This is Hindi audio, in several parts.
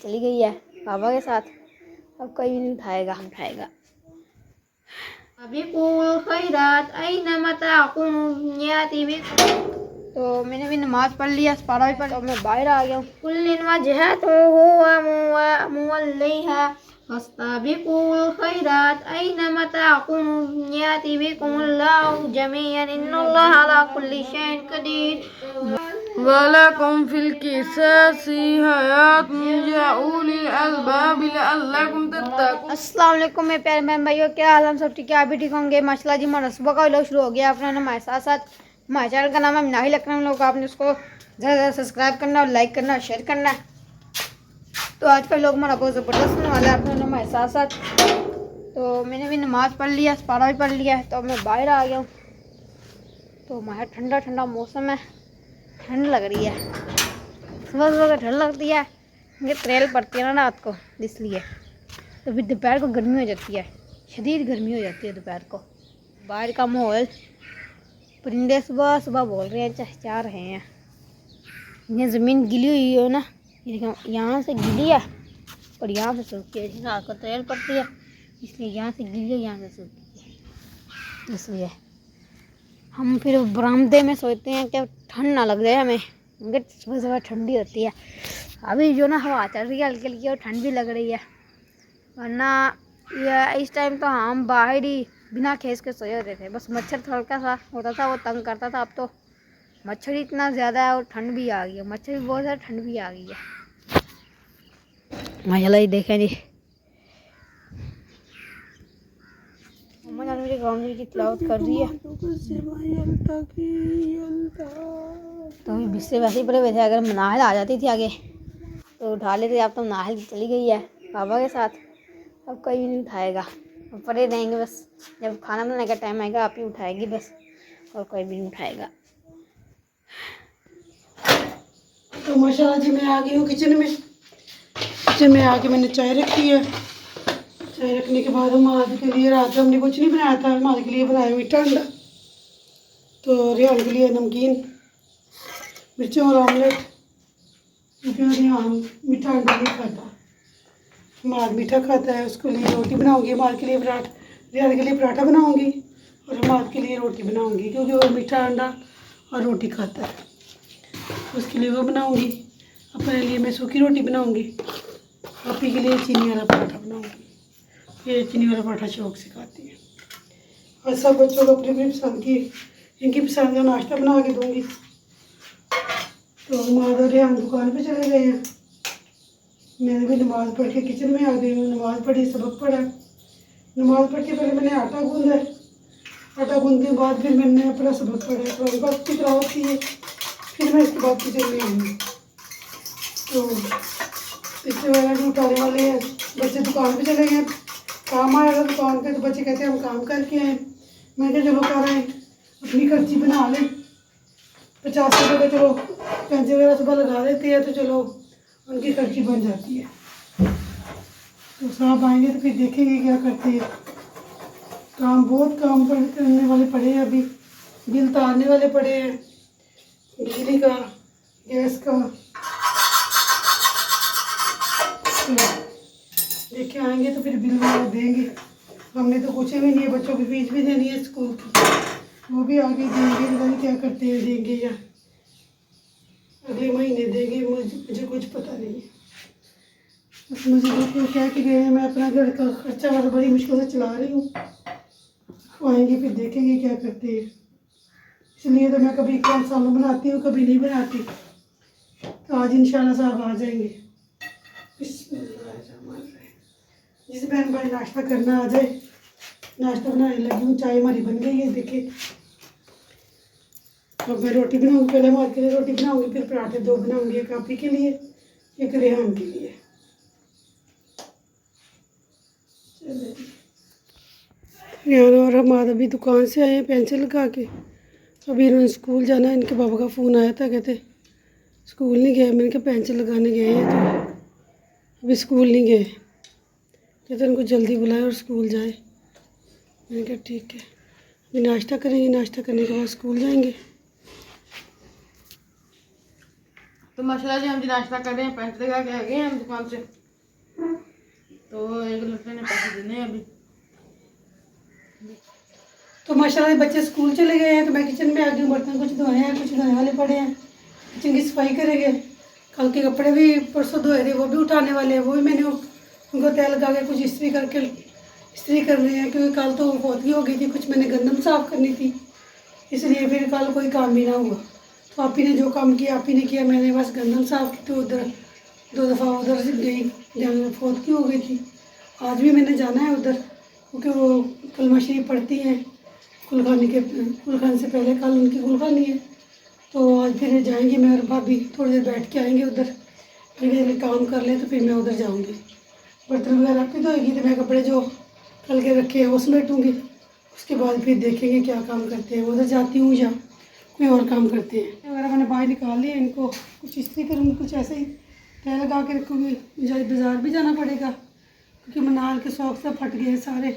चली गई है पापा के साथ, अब कोई भी नहीं उठाएगा। अभी खैरात तो मैंने भी नमाज़ पढ़ लिया, पारा भी पढ़, और मैं बाहर आ गया हूँ। कुल्लिन वजहतुहु मुवल्लिहा फस्ताबिकुल खैरात ऐनमा तकुनु याति बिकुमुल्लाहु जमीअन इन्नल्लाहा अला कुल्लि शैइन कदीर वलकुम फिल किसासी हयातुन या उलिल अलबाब लअल्लकुम तत्तकून। अस्सलाम वालेकुम मेरे प्यारे बहन भाइयों, क्या हाल? हम सब ठीक है, आप भी ठीक होंगे माशाल्लाह जी। हमारा सुबह का व्लॉग शुरू हो गया अपना हमारे साथ साथ। हमारे चैनल का नाम है नाहिल अकरम लोग, आपने उसको ज़्यादा ज़्यादा सब्सक्राइब करना और लाइक करना और शेयर करना। तो आज का व्लॉग हमारा बहुत ज़बरदस्त होने वाला है अपना हमारे साथ साथ। तो मैंने भी नमाज़ पढ़ लिया, पारा भी पढ़ लिया है, तो अब मैं बाहर आ गया हूँ। तो हमारा ठंडा ठंडा मौसम है, ठंड लग रही है, सुबह सुबह ठंड लगती है, ये ट्रेल पड़ती है ना रात को, इसलिए तो फिर दोपहर को गर्मी हो जाती है, शदीद गर्मी हो जाती है दोपहर को। बाहर का माहौल, परिंदे सुबह सुबह बोल रहे हैं, चहचहा रहे हैं। ये ज़मीन गिली हुई है ना, यहाँ से गिली है और यहाँ से सूखी है, रात को ट्रेल पड़ती है इसलिए यहाँ से गिली है, यहाँ से सूखी है। इसलिए हम फिर बरामदे में सोचते हैं कि ठंड ना लग जाए हमें, क्योंकि सुबह सुबह ठंडी होती है। अभी जो ना हवा चल रही है हल्की हल्की और ठंड भी लग रही है, वरना ये इस टाइम तो हम बाहर ही बिना खेस के सोए होते थे। बस मच्छर हल्का सा होता था, वो तंग करता था। अब तो मच्छर इतना ज़्यादा है और ठंड भी आ गई है, मच्छर भी बहुत ज़्यादा, ठंड भी आ गई है माशाल्लाह। ये देखें जी, मम्मा जान मेरे गाँव की तिलावत कर रही है। तो अभी बिस्से वैसे ही पड़े हुए थे, अगर नाहल आ जाती थी आगे तो उठा लेते। अब तो नाहल चली गई है पापा के साथ, अब कोई भी नहीं उठाएगा, अब पड़े रहेंगे बस। जब खाना बनाने का टाइम आएगा आप ही उठाएगी बस, और कोई भी नहीं उठाएगा। तो माशाल्लाह जी मैं आ गई हूँ किचन में। किचन में आके मैंने चाय रखी है। चाय रखने के बाद हम आज के लिए, रात हमने कुछ नहीं बनाया था, हम आज के लिए बनाया मीठा अंडा, तो रेहान के लिए नमकीन मिर्चों और ऑमलेट, क्योंकि रेहान मीठा अंडा नहीं खाता, हमारा मीठा खाता है। उसके लिए रोटी बनाऊंगी, हमारे के लिए रेहान के लिए पराठा बनाऊंगी और हमारे के लिए रोटी बनाऊंगी, क्योंकि वो मीठा अंडा और रोटी खाता है, उसके लिए वो बनाऊंगी। अपने लिए मैं सूखी रोटी बनाऊंगी, आपी के लिए चीनी वाला पराठा बनाऊंगी। ये चीनी वाला पराठा शौक से खाती है। और सब बच्चों को अपनी अपनी पसंद की, इनकी पसंद का नाश्ता बना के दूंगी। तो हमारा रेहान दुकान पे चले गए हैं, मैंने भी नमाज़ पढ़ के किचन में आ गई हूँ। नमाज़ पढ़ी, सबक पढ़ा। नमाज़ पढ़ के पहले मैंने आटा गूंदा है, आटा गूंदने के बाद फिर मैंने अपना सबक पढ़ा, तो वक्त की तिलावत की है, फिर मैं इसके बाद किचन में आई। तो पिछले वाला भी उठाने वाले हैं, बच्चे दुकान पे चले गए, काम आया था दुकान पे, तो बच्चे कहते हैं हम काम करके आए। मैं क्या चलो कर आए, अपनी खर्ची बना लें, 50 रुपये का चलो पैंसे वगैरह सुबह लगा देते हैं, तो चलो उनकी खर्ची बन जाती है। तो साहब आएंगे तो फिर देखेंगे क्या करते हैं। काम बहुत काम करने वाले पड़े हैं, अभी बिल तारने वाले पड़े हैं, बिजली का, गैस का। तो देख के आएंगे तो फिर बिल वगैरह देंगे। हमने तो पूछे भी नहीं है, बच्चों की फीस भी देनी है स्कूल की, वो भी आगे देंगे, पता नहीं क्या करते हैं, देंगे या अगले महीने देंगे, मुझे कुछ पता नहीं है। बस मुझे तो कह के गए हैं, मैं अपना घर का खर्चा वाला बड़ी मुश्किल से चला रही हूँ। आएंगे फिर देखेंगे क्या करते हैं। इसलिए तो मैं कभी कम सालों बनाती हूँ, कभी नहीं बनाती। तो आज इंशाल्लाह साहब आ जाएंगे। जिस बहन भाई नाश्ता करना आ जाए, नाश्ता बनाने लगी हूँ। चाय हमारी बन गई है, देखिए। अब मैं रोटी बनाऊँगी, पहले हमारे के लिए रोटी बनाऊँगी, फिर पराठे 2 बनाऊँगी, एक आपी के लिए, एक रेहान के लिए। रेहान और हमारा अभी दुकान से आए हैं पेंसिल लगा के। अभी इन्होंने स्कूल जाना है, इनके पापा का फ़ोन आया था, कहते स्कूल नहीं गए। मैंने कहा पेंसिल लगाने गए हैं, तो अभी स्कूल नहीं गए, कहते उनको जल्दी बुलाए और स्कूल जाए। मैंने कहा ठीक है, अभी नाश्ता करेंगे, नाश्ता करने के बाद स्कूल जाएंगे। तो माशाल्लाह जी हम जी नाश्ता कर रहे हैं, पैंट लगा के आ गए हैं हम दुकान से। तो एक लड़के ने पैसे देने हैं अभी। तो माशाल्लाह बच्चे स्कूल चले गए हैं, तो मैं किचन में आ गई हूँ। बर्तन कुछ धोए हैं, कुछ धोने वाले पड़े हैं। किचन की सफाई करेंगे। कल के कपड़े भी परसों धोए थे, वो भी उठाने वाले हैं। वो भी मैंने उनको तेल लगा के कुछ इस्त्री करके इस्त्री कर रहे हैं, क्योंकि कल तो पोतली हो गई थी, कुछ मैंने गंदम साफ़ करनी थी, इसलिए फिर कल कोई काम भी ना हुआ। तो आप ही ने जो काम किया आप ही ने किया, मैंने बस गंदम साफ़ की। तो उधर 2 दफ़ा उधर से गई जहाँ पोतली हो गई थी। आज भी मैंने जाना है उधर, क्योंकि वो कलमा शरीफ पढ़ती हैं कुलखानी से पहले। कल उनकी कुलखानी है, तो आज फिर जाएंगे। मैं और भाभी थोड़ी देर बैठ के आएंगे उधर, फिर काम कर ले तो फिर मैं उधर जाऊंगी। बर्तन वगैरह भी धोएगी, तो मैं कपड़े जो कल के रखे हैं वो समेटूँगी। उसके बाद फिर देखेंगे क्या काम करते हैं, उधर जाती हूँ या कोई और काम करते हैं। वगैरह मैंने बाहर निकाल लिया, इनको कुछ इस्त्री करूँगी, कुछ ऐसे ही तय लगा के रखूँगी। मुझे बाज़ार भी जाना पड़ेगा, क्योंकि मनाल के सॉक्स सब फट गए सारे,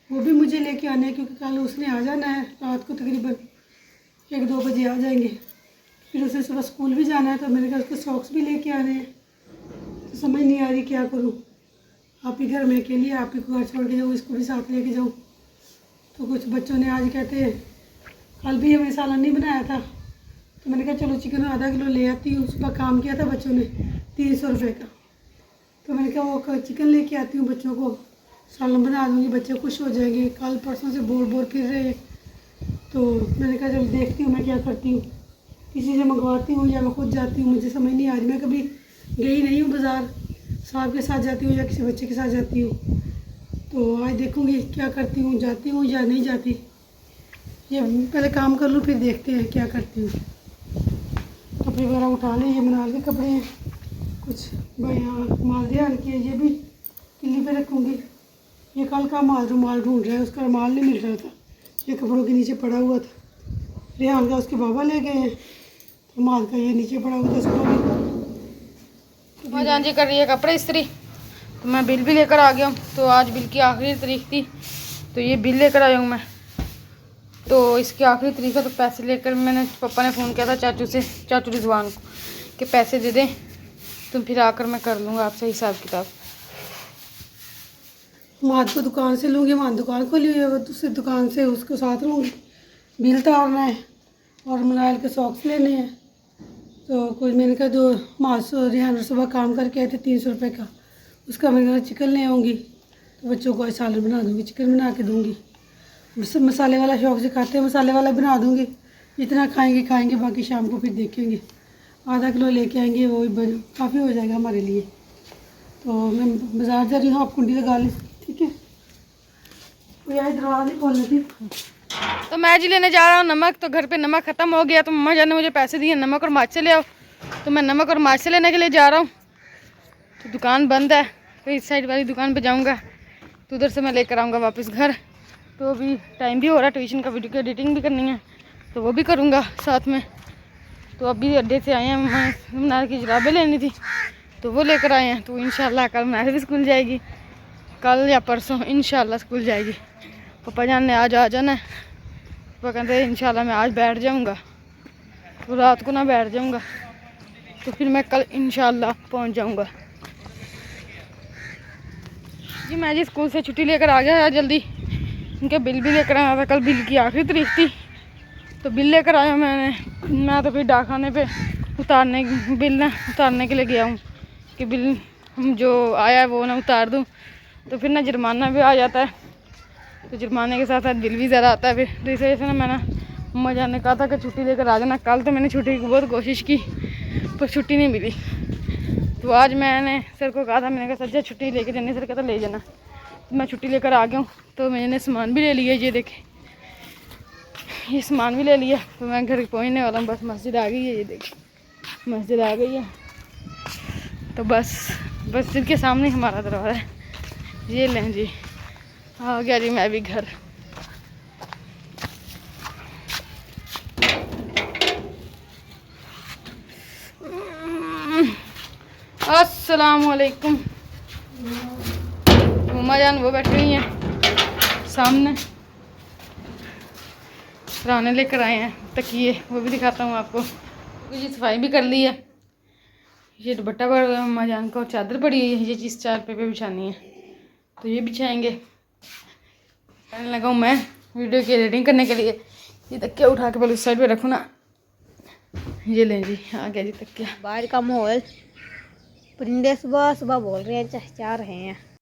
वो भी मुझे लेके आने हैं, क्योंकि कल उसने आ जाना है रात को, तकरीबन 1-2 बजे आ जाएंगे। फिर उसे सुबह स्कूल भी जाना है, तो मेरे घर उसके सॉक्स भी लेके आने हैं। तो समझ नहीं आ रही क्या करूँ। आप ही घर में अकेली, आप ही को घर छोड़ के जाऊँ, इसको भी साथ लेके जाऊँ। तो कुछ बच्चों ने आज कहते हैं, कल भी हमें सालन नहीं बनाया था, तो मैंने कहा चलो चिकन आधा किलो ले आती हूँ। सुबह काम किया था बच्चों ने 300 रुपये का, तो मैंने कहा वो चिकन लेके आती हूँ, बच्चों को सालन बना दूँगी, बच्चे खुश हो जाएंगे। कल परसों से बोर फिर रहे हैं, तो मैंने कहा चलो देखती हूँ मैं क्या करती हूँ, किसी से मंगवाती हूँ या मैं खुद जाती हूँ। मुझे समझ नहीं आ रही, मैं कभी गई नहीं हूँ बाज़ार, साहब के साथ जाती हूँ या किसी बच्चे के साथ जाती हूँ। तो आज देखूँगी क्या करती हूँ, जाती हूँ या नहीं जाती। ये पहले काम कर लूँ, फिर देखते हैं क्या करती हूँ। कपड़े वगैरह उठा लें, ये मनाल के कपड़े हैं, कुछ मालदियान के, ये भी किल्ली पे रखूँगी। ये कल का रुमाल ढूंढ रहा है, उसका रुमाल नहीं मिल रहा था, ये कपड़ों के नीचे पड़ा हुआ था। रेहान का उसके बाबा ले गए हैं, रुमाल का ये नीचे पड़ा हुआ था उसको। माँ जान जी कर रही है कपड़े इस्त्री, तो मैं बिल भी लेकर आ गया हूँ। तो आज बिल की आखिरी तारीख थी, तो ये बिल लेकर आया हूँ मैं। तो इसकी आखिरी तारीख है, तो पैसे लेकर मैंने, पापा ने फ़ोन किया था चाचू रिजवान को कि पैसे दे दें, तो फिर आकर मैं कर लूँगा आपसे हिसाब किताब। माद को दुकान से लूँगी, माद दुकान खोली हुई है, वो दूसरी दुकान से उसको साथ लूँगी। बिल तारना है और मनाल के सॉक्स लेने हैं। तो कुछ मैंने कहा जो रेहान सुबह काम करके आए थे 300 रुपये का, उसका मैंने कहा चिकन ले आऊँगी, तो बच्चों को आज सालन बना दूँगी, चिकन बना के दूँगी। मसाले वाला शौक से खाते हैं, मसाले वाला बना दूँगी, जितना खाएंगे, बाकी शाम को फिर देखेंगे। आधा किलो लेके आएंगे, वो काफ़ी हो जाएगा हमारे लिए। तो मैं बाज़ार जा रही हूँ, आप कुंडी लगा लें, ठीक है। कोई आज दरवाज़ा नहीं खोलनी थी। तो मैं जी लेने जा रहा हूँ नमक, तो घर पे नमक ख़त्म हो गया, तो मम्मा जान ने मुझे पैसे दिए नमक और मिर्च से ले आओ, तो मैं नमक और मिर्च से लेने के लिए जा रहा हूँ। तो दुकान बंद है, तो इस साइड वाली दुकान पे जाऊँगा, तो उधर से मैं लेकर आऊँगा वापस घर। तो अभी टाइम भी हो रहा है, ट्यूशन का वीडियो की एडिटिंग भी करनी है, तो वो भी करूँगा साथ में। तो अभी अड्डे से आए हैं, मनाल की जुराबें लेनी थी, तो वो लेकर आए हैं। तो इंशाल्लाह कल मनाल भी स्कूल जाएगी, कल या परसों इंशाल्लाह स्कूल जाएगी। पापा जान ने आज आ जाना है, वो कहते हैं इंशाल्लाह मैं आज बैठ जाऊँगा, तो रात को ना बैठ जाऊँगा, तो फिर मैं कल इंशाल्लाह पहुँच जाऊँगा। जी मैं जी स्कूल से छुट्टी लेकर आ गया जल्दी, उनके बिल भी लेकर आया था, कल बिल की आखिरी तारीख थी, तो बिल लेकर आया मैं तो फिर डाकखाने पे बिल उतारने के लिए गया हूँ कि बिल जो आया है वो ना उतार दूँ, तो फिर ना जुर्माना भी आ जाता है, तो जुर्माने के साथ साथ बिल भी ज़्यादा आता है फिर। तो इस वजह से ना मैंने मम्मा जान ने कहा था कि छुट्टी लेकर आ जाना। कल तो मैंने छुट्टी की बहुत कोशिश की, पर छुट्टी नहीं मिली। तो आज मैंने सर को कहा था, मैंने कहा सर छुट्टी लेके जानी, सर कहता ले जाना। तो मैं छुट्टी लेकर आ गया हूँ, तो मैंने सामान भी ले लिया, ये देखें ये सामान भी ले लिया। तो मैं घर पहुँचने वाला हूँ, बस मस्जिद आ गई है, ये देखें मस्जिद आ गई है। तो बस मस्जिद के सामने हमारा दरवाज़ा है, ये लें जी, आ गया जी मैं भी घर। अस्सलामुअलैकुम। मम्मा जान वो बैठी हुई हैं सामने, सराहने लेकर आए हैं, तकिए, वो भी दिखाता हूँ आपको। जी सफाई भी कर ली है, ये दुपट्टा पर अम्मा जान को चादर पड़ी है, ये चीज़ 4 पे बिछानी है तो ये बिछाएंगे। करने लगा हूँ मैं वीडियो की एडिटिंग करने के लिए। ये तकिया उठा के पहले उस साइड पे रखूँ ना। ये लें जी, आ गया जी तकिया। बाहर का माहौल, परिंदे सुबह सुबह बोल रहे हैं, चहचहा रहे हैं।